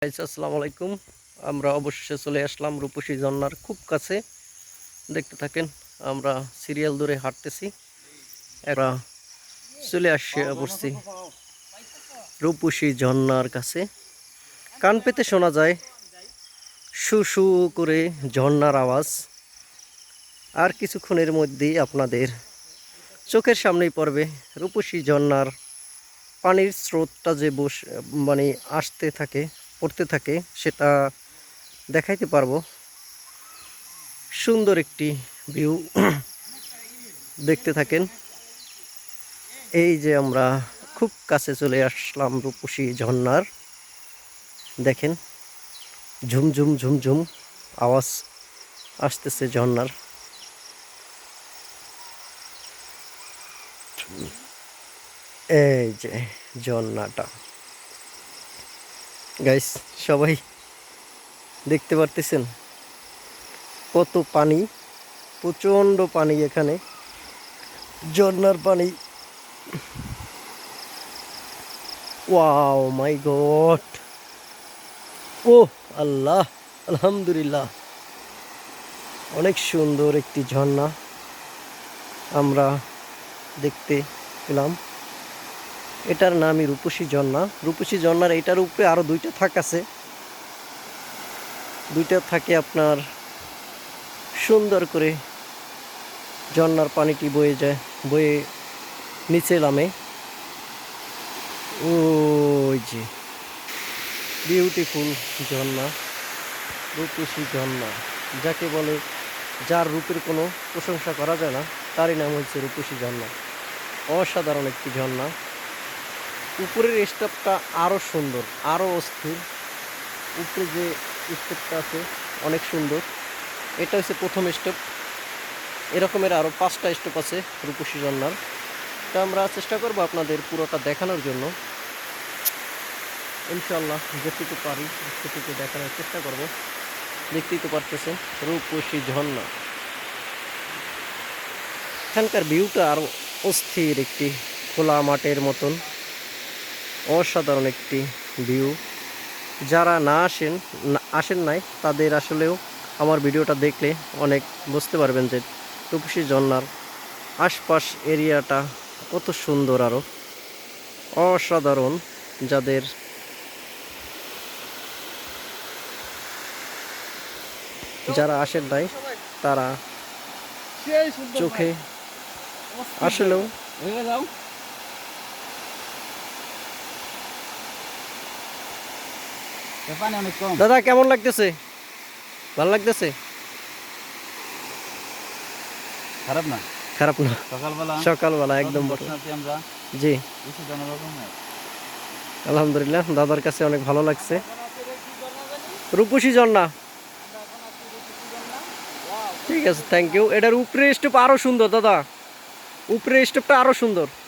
আসসালামু আলাইকুম। আমরা অবশেষে চলে আসলাম রূপসী ঝর্ণার খুব কাছে। দেখতে থাকেন, আমরা সিরিয়াল ধরে হাঁটতেছি। আমরা চলে পড়ছি রূপসী ঝর্ণার কাছে। কান পেতে শোনা যায় শু শু করে ঝর্ণার আওয়াজ। আর কিছুক্ষণের মধ্যেই আপনাদের চোখের সামনেই পড়বে রূপসী ঝর্ণার পানির স্রোতটা যে মানে আসতে থাকে, পড়তে থাকে, সেটা দেখাইতে পারবো। সুন্দর একটি ভিউ দেখতে থাকেন। এই যে আমরা খুব কাছে চলে আসলাম রূপসী ঝর্ণার। দেখেন, ঝুমঝুম ঝুমঝুম আওয়াজ আসতেছে ঝর্ণার। এই যে ঝর্ণাটা গাইস, সবাই দেখতে পারতেছেন কত পানি, প্রচন্ড পানি। এখানে ঝর্ণার পানি, ওয়াও মাই গড, ও আল্লাহ, আলহামদুলিল্লাহ। অনেক সুন্দর একটি ঝর্ণা আমরা দেখতে পেলাম। এটার নামই রূপসী ঝর্ণা। রূপসী ঝর্ণার এটার উপরে আরো দুইটা থাক আছে। দুইটা থাকে আপনার সুন্দর করে ঝর্ণার পানিটি বয়ে যায়, বয়ে নিচে নামে। ওই যে বিউটিফুল ঝর্ণা, রূপসী ঝর্ণা যাকে বলে, যার রূপের কোনো প্রশংসা করা যায় না, তারই নাম হচ্ছে রূপসী ঝর্ণা। অসাধারণ একটি ঝর্ণা। উপরের স্টেপটা আরও সুন্দর, আরও অস্থির। উপরে যে স্টেপটা আছে অনেক সুন্দর। এটা হচ্ছে প্রথম স্টেপ। এরকমের আরও 5টা স্টেপ আছে রূপসী ঝর্ণার। তা আমরা চেষ্টা করব আপনাদের পুরোটা দেখানোর জন্য। ইনশাআল্লাহ যেটুকু পারি সেটুকু দেখানোর চেষ্টা করব। দেখতেই তো পারতেছেন রূপসী ঝর্ণা। এখানকার ভিউটা আরও অস্থির, একটি খোলা মাঠের মতন অসাধারণ একটি ভিউ। যারা আসেন নাই, তাদের আসলেও আমার ভিডিওটা দেখলে অনেক বুঝতে পারবেন যে রূপসী ঝর্ণার আশপাশ এরিয়াটা কত সুন্দর, আরও অসাধারণ। যারা আসেন নাই, তারা চোখে আসলেও দাদা কেমন লাগতেছে? ভালো লাগতেছে? খারাপ না, খারাপ না। সকালবেলা একদম আমরা জি, আলহামদুলিল্লাহ, দাদার কাছে অনেক ভালো লাগছে। রূপসী ঝর্ণা, ঠিক আছে, থ্যাংক ইউ। এটার উপরে স্টেপ আরো সুন্দর দাদা, উপরে স্টেপটা আরো সুন্দর।